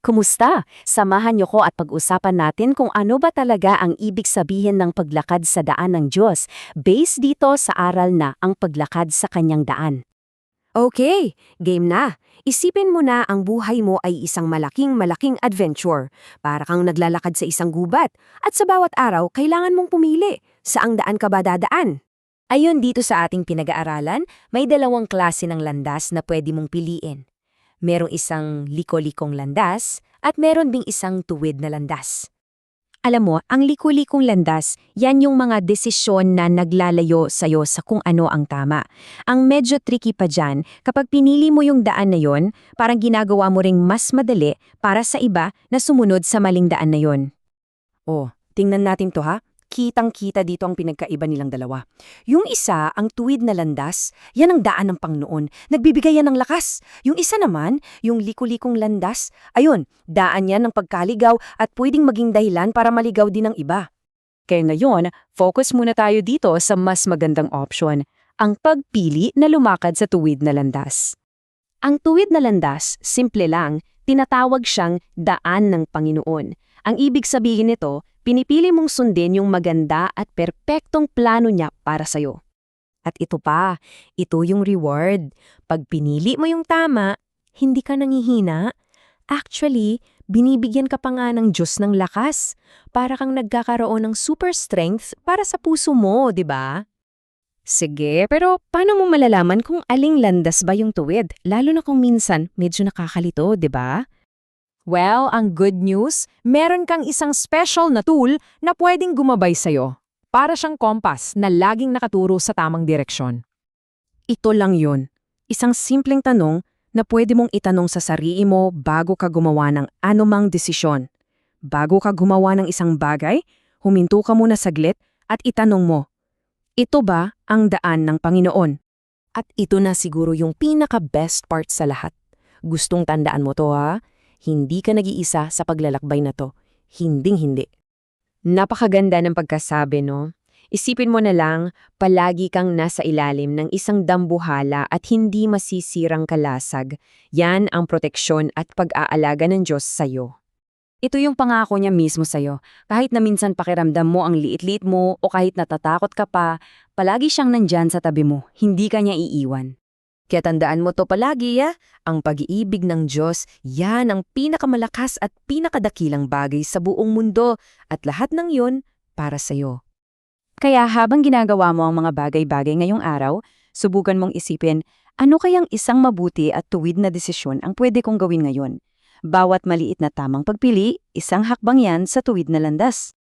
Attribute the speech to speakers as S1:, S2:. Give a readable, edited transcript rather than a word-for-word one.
S1: Kumusta? Samahan niyo ko at pag-usapan natin kung ano ba talaga ang ibig sabihin ng paglakad sa daan ng Diyos, based dito sa aral na ang paglakad sa kanyang daan.
S2: Okay, game na. Isipin mo na ang buhay mo ay isang malaking adventure. Para kang naglalakad sa isang gubat. At sa bawat araw, kailangan mong pumili. Saang daan ka ba dadaan?
S1: Ayon dito sa ating pinag-aaralan, may dalawang klase ng landas na pwede mong piliin. Merong isang liko-likong landas at meron ding isang tuwid na landas. Alam mo, ang liko-likong landas, yan yung mga desisyon na naglalayo sa'yo sa kung ano ang tama. Ang medyo tricky pa dyan, kapag pinili mo yung daan na yon, parang ginagawa mo ring mas madali para sa iba na sumunod sa maling daan na yon.
S2: Oh, tingnan natin to ha. Kitang-kita dito ang pinagkaiba nilang dalawa. Yung isa, ang tuwid na landas, yan ang daan ng Panginoon. Nagbibigay yan ng lakas. Yung isa naman, yung liko-likong landas, ayun, daan yan ng pagkaligaw at pwedeng maging dahilan para maligaw din ng iba.
S1: Kaya ngayon, focus muna tayo dito sa mas magandang option, ang pagpili na lumakad sa tuwid na landas. Ang tuwid na landas, simple lang, tinatawag siyang daan ng Panginoon. Ang ibig sabihin nito, pinipili mong sundin yung maganda at perpektong plano niya para sa'yo. At ito pa, ito yung reward. Pag pinili mo yung tama, hindi ka nangihina. Actually, binibigyan ka pa nga ng Diyos ng lakas. Para kang nagkakaroon ng super strength para sa puso mo, di ba? Sige, pero paano mo malalaman kung aling landas ba yung tuwid? Lalo na kung minsan medyo nakakalito, di ba? Well, ang good news, meron kang isang special na tool na pwedeng gumabay sa'yo. Para siyang kompas na laging nakaturo sa tamang direksyon. Ito lang yun. Isang simpleng tanong na pwede mong itanong sa sarili mo bago ka gumawa ng anumang desisyon. Bago ka gumawa ng isang bagay, huminto ka muna saglit at itanong mo, ito ba ang daan ng Panginoon? At ito na siguro yung pinaka-best part sa lahat. Gustong tandaan mo to ha? Hindi ka nag-iisa sa paglalakbay na to. Hinding-hindi. Napakaganda ng pagkasabi, no? Isipin mo na lang, palagi kang nasa ilalim ng isang dambuhala at hindi masisirang kalasag. Yan ang proteksyon at pag-aalaga ng Diyos sa'yo. Ito yung pangako niya mismo sa'yo. Kahit na minsan pakiramdam mo ang liit-liit mo o kahit natatakot ka pa, palagi siyang nandyan sa tabi mo. Hindi ka niya iiwan. Kaya tandaan mo to palagi, ang pag-iibig ng Diyos, yan ang pinakamalakas at pinakadakilang bagay sa buong mundo at lahat ng yun para sa'yo. Kaya habang ginagawa mo ang mga bagay-bagay ngayong araw, subukan mong isipin, ano kayang isang mabuti at tuwid na desisyon ang pwede kong gawin ngayon? Bawat maliit na tamang pagpili, isang hakbang yan sa tuwid na landas.